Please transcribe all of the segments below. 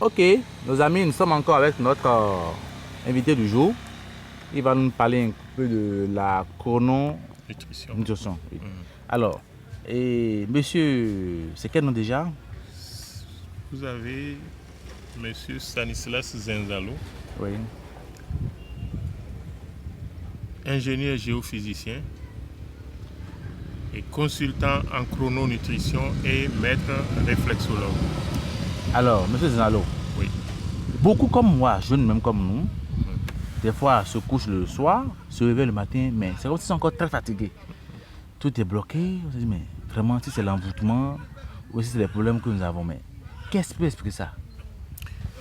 Ok, nos amis, nous sommes encore avec notre invité du jour. Il va nous parler un peu de la Nutrition. nutrition. Oui. Alors, et monsieur, c'est quel nom déjà? Vous avez monsieur Stanislas Zenzalo, Oui. ingénieur géophysicien et consultant en chrononutrition et maître réflexologue. Alors, monsieur Zinalo, Oui. beaucoup comme moi, jeunes même comme nous, des fois se couchent le soir, se réveillent le matin, mais c'est comme s'ils sont encore très fatigués. Tout est bloqué. On se dit, mais vraiment, si c'est l'envoûtement ou si c'est les problèmes que nous avons, mais qu'est-ce qui peut expliquer ça?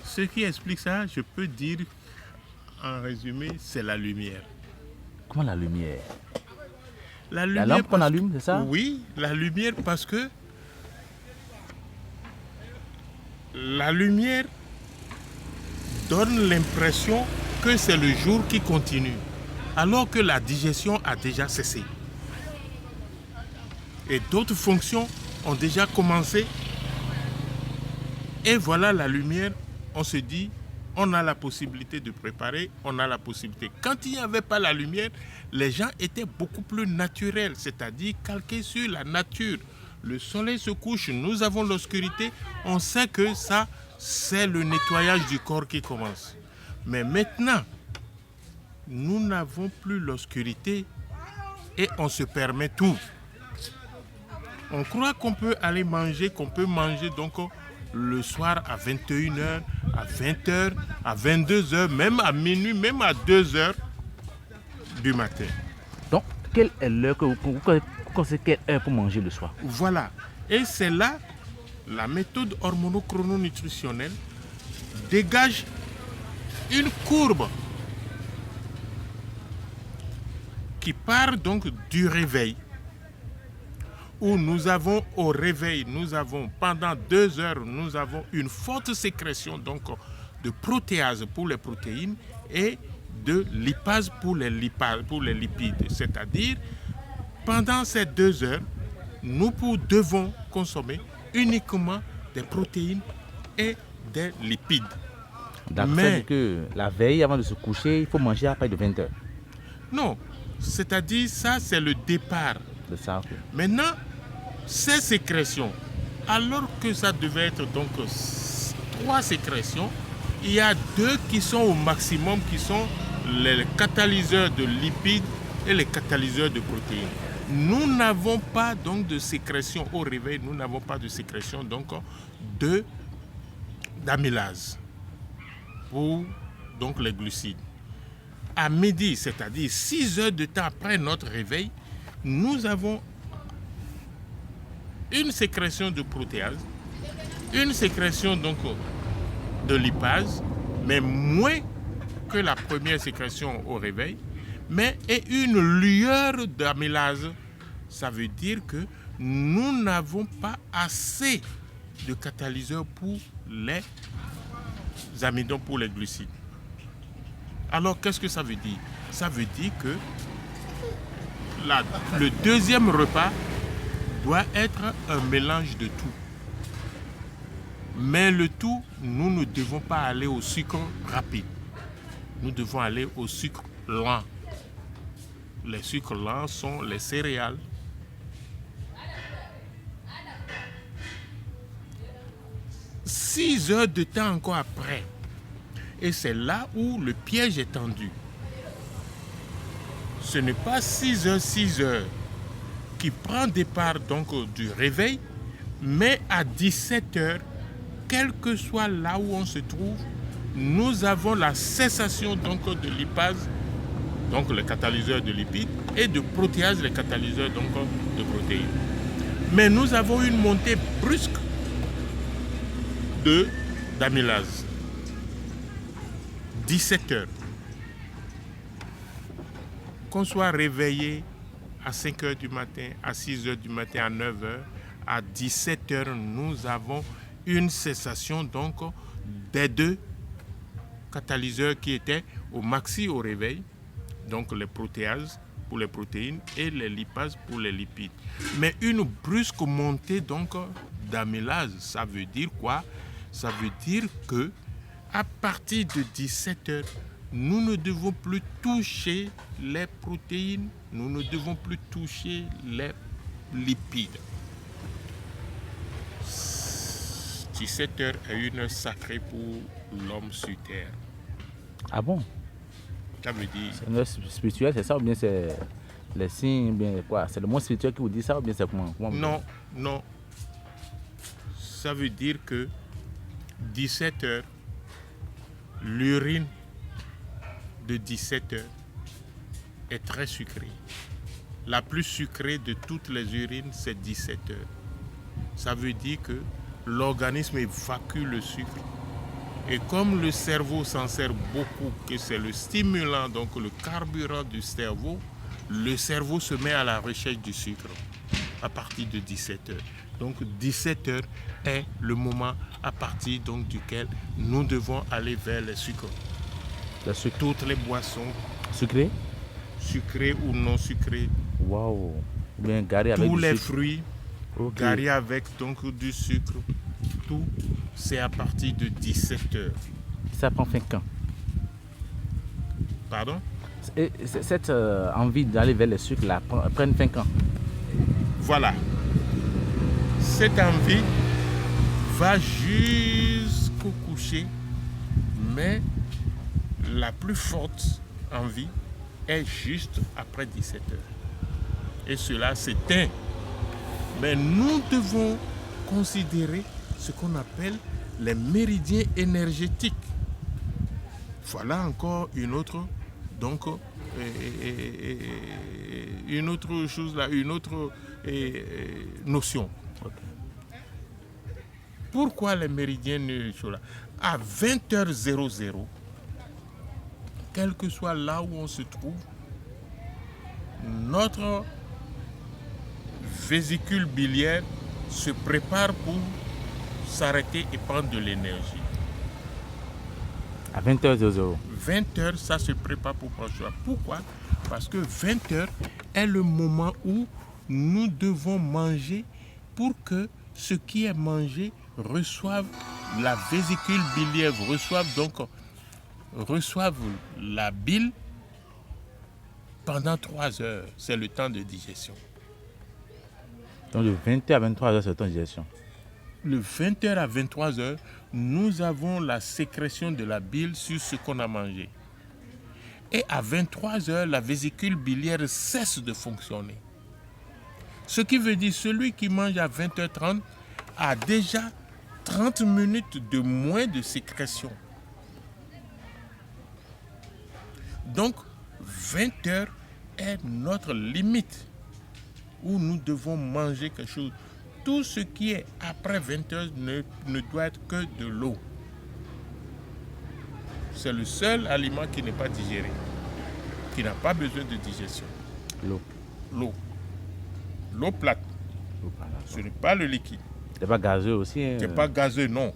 Ce qui explique ça, je peux dire en résumé, c'est la lumière. Comment la lumière? La La lampe qu'on allume, c'est ça? Oui, la lumière parce que la lumière donne l'impression que c'est le jour qui continue, alors que la digestion a déjà cessé. Et d'autres fonctions ont déjà commencé. Et voilà la lumière, on se dit, on a la possibilité de préparer, on a la possibilité. Quand il n'y avait pas la lumière, les gens étaient beaucoup plus naturels, c'est-à-dire calqués sur la nature. Le soleil se couche, nous avons l'obscurité, on sait que ça, c'est le nettoyage du corps qui commence. Mais maintenant, nous n'avons plus l'obscurité et on se permet tout. On croit qu'on peut aller manger, qu'on peut manger donc le soir à 21h, à 20h, à 22h, même à minuit, même à 2h du matin. Donc, quelle est l'heure que vous conseillez quelle heure pour manger le soir? Voilà. Et c'est là, la méthode hormono-chrononutritionnelle dégage une courbe qui part donc du réveil, où nous avons au réveil, nous avons pendant 2 heures, nous avons une forte sécrétion donc de protéase pour les protéines et de lipase pour les lipides. C'est-à-dire, pendant ces 2 heures, nous devons consommer uniquement des protéines et des lipides. D'accord, c'est que la veille, avant de se coucher, il faut manger après de 20h. Non, c'est-à-dire ça, c'est le départ. De ça, okay. Maintenant, ces sécrétions, alors que ça devait être donc 3 sécrétions, il y a 2 qui sont au maximum, qui sont les catalyseurs de lipides et les catalyseurs de protéines. Nous n'avons pas donc de sécrétion au réveil, nous n'avons pas de sécrétion donc d'amylase pour donc les glucides. À midi, c'est-à-dire 6 heures de temps après notre réveil, nous avons une sécrétion de protéase, une sécrétion donc de lipase, mais moins que la première sécrétion au réveil, mais et une lueur d'amylase. Ça veut dire que nous n'avons pas assez de catalyseurs pour les amidons, pour les glucides. Alors qu'est-ce que ça veut dire? Ça veut dire que le deuxième repas doit être un mélange de tout. Mais le tout, nous ne devons pas aller au sucre rapide. Nous devons aller au sucre lent. Les sucres lents sont les céréales. « 6 heures de temps encore après. Et c'est là où le piège est tendu. Ce n'est pas 6 heures qui prend départ donc du réveil, mais à 17 heures, quel que soit là où on se trouve, nous avons la cessation donc de lipase, donc le catalyseur de lipides, et de protéase, les catalyseurs donc de protéines. Mais nous avons une montée brusque d'amylase. 17 heures. Qu'on soit réveillé à 5 heures du matin, à 6 heures du matin, à 9 heures, à 17 heures, nous avons une cessation donc des 2 catalyseurs qui étaient au maxi au réveil, donc les protéases pour les protéines et les lipases pour les lipides. Mais une brusque montée donc d'amylase, ça veut dire quoi? Ça veut dire que à partir de 17 heures, nous ne devons plus toucher les protéines, nous ne devons plus toucher les lipides. 17 heures est une heure sacrée pour l'homme sur Terre. Ah bon? Ça veut dire... C'est une heure spirituelle, c'est ça ou bien c'est les signes, bien quoi? C'est le monde spirituel qui vous dit ça ou bien c'est comment? Non, non. Ça veut dire que 17 heures, l'urine de 17 heures est très sucrée. La plus sucrée de toutes les urines, c'est 17 heures. Ça veut dire que l'organisme évacue le sucre. Et comme le cerveau s'en sert beaucoup, que c'est le stimulant, donc le carburant du cerveau, le cerveau se met à la recherche du sucre à partir de 17 heures. Donc 17 heures est le moment à partir donc, duquel nous devons aller vers les sucres. Le sucre. Toutes les boissons, Sucré? sucrées ou non sucrées, Waouh! Ou bien garé avec tous du les sucre. fruits, Ok. garés avec donc du sucre, tout, c'est à partir de 17 heures. Ça prend fin quand? Pardon? Et cette envie d'aller vers le sucre là prenne fin quand? Voilà. Cette envie va jusqu'au coucher, mais la plus forte envie est juste après 17 heures. Et cela s'éteint. Mais nous devons considérer ce qu'on appelle les méridiens énergétiques. Voilà encore une autre, donc, une autre chose là, une autre notion. Ok. Pourquoi les méridiens sont là? À 20h00, quel que soit là où on se trouve, notre vésicule biliaire se prépare pour s'arrêter et prendre de l'énergie. À 20h00. 20h, ça se prépare pour prendre ça. Pourquoi? Parce que 20h est le moment où nous devons manger pour que ce qui est mangé reçoive la vésicule biliaire, reçoive la bile pendant 3 heures. C'est le temps de digestion. Donc de 20h à 23h, c'est le temps de digestion. Le 20h à 23h, nous avons la sécrétion de la bile sur ce qu'on a mangé. Et à 23h, la vésicule biliaire cesse de fonctionner. Ce qui veut dire celui qui mange à 20h30 a déjà 30 minutes de moins de sécrétion. Donc, 20h est notre limite où nous devons manger quelque chose. Tout ce qui est après 20h ne doit être que de l'eau. C'est le seul aliment qui n'est pas digéré, qui n'a pas besoin de digestion. L'eau. L'eau. L'eau plate. L'eau, voilà. Ce n'est pas le liquide. C'est pas gazeux aussi. Ce n'est pas gazeux, non.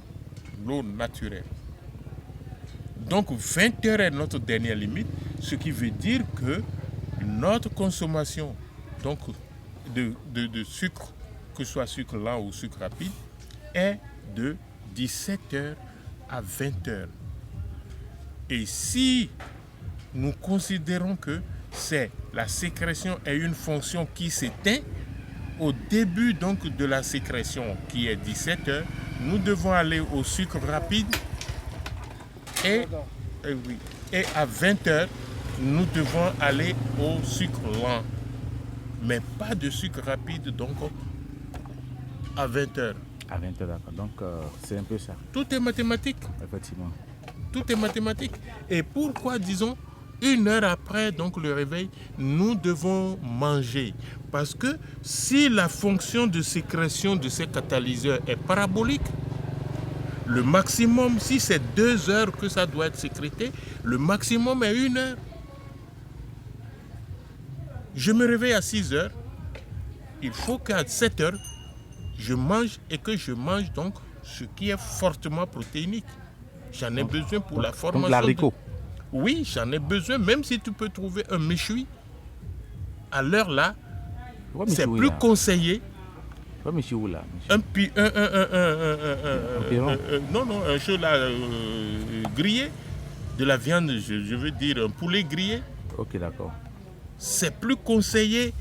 L'eau naturelle. Donc 20 heures est notre dernière limite, ce qui veut dire que notre consommation donc, de sucre, que ce soit sucre lent ou sucre rapide, est de 17 heures à 20 heures. Et si nous considérons que la sécrétion est une fonction qui s'éteint, au début donc de la sécrétion qui est 17 heures, nous devons aller au sucre rapide et à 20 heures, nous devons aller au sucre lent. Mais pas de sucre rapide donc à 20 heures. À 20h, d'accord. Donc c'est un peu ça, Tout est mathématique. effectivement. Tout est mathématique. Et pourquoi, disons, 1 heure après donc, le réveil, nous devons manger? Parce que si la fonction de sécrétion de ces catalyseurs est parabolique, le maximum, si c'est 2 heures que ça doit être sécrété, le maximum est 1 heure. Je me réveille à 6 heures. Il faut qu'à 7 heures, je mange et que je mange donc ce qui est fortement protéinique. J'en ai besoin pour la formation. Donc l'haricot. Oui, j'en ai besoin, même si tu peux trouver un méchoui. À l'heure là, Ouais, c'est méchoui, plus là. conseillé Pas monsieur où là monsieur. Non, un chose là grillé, de la viande, je veux dire un poulet grillé. Ok, d'accord. C'est plus conseillé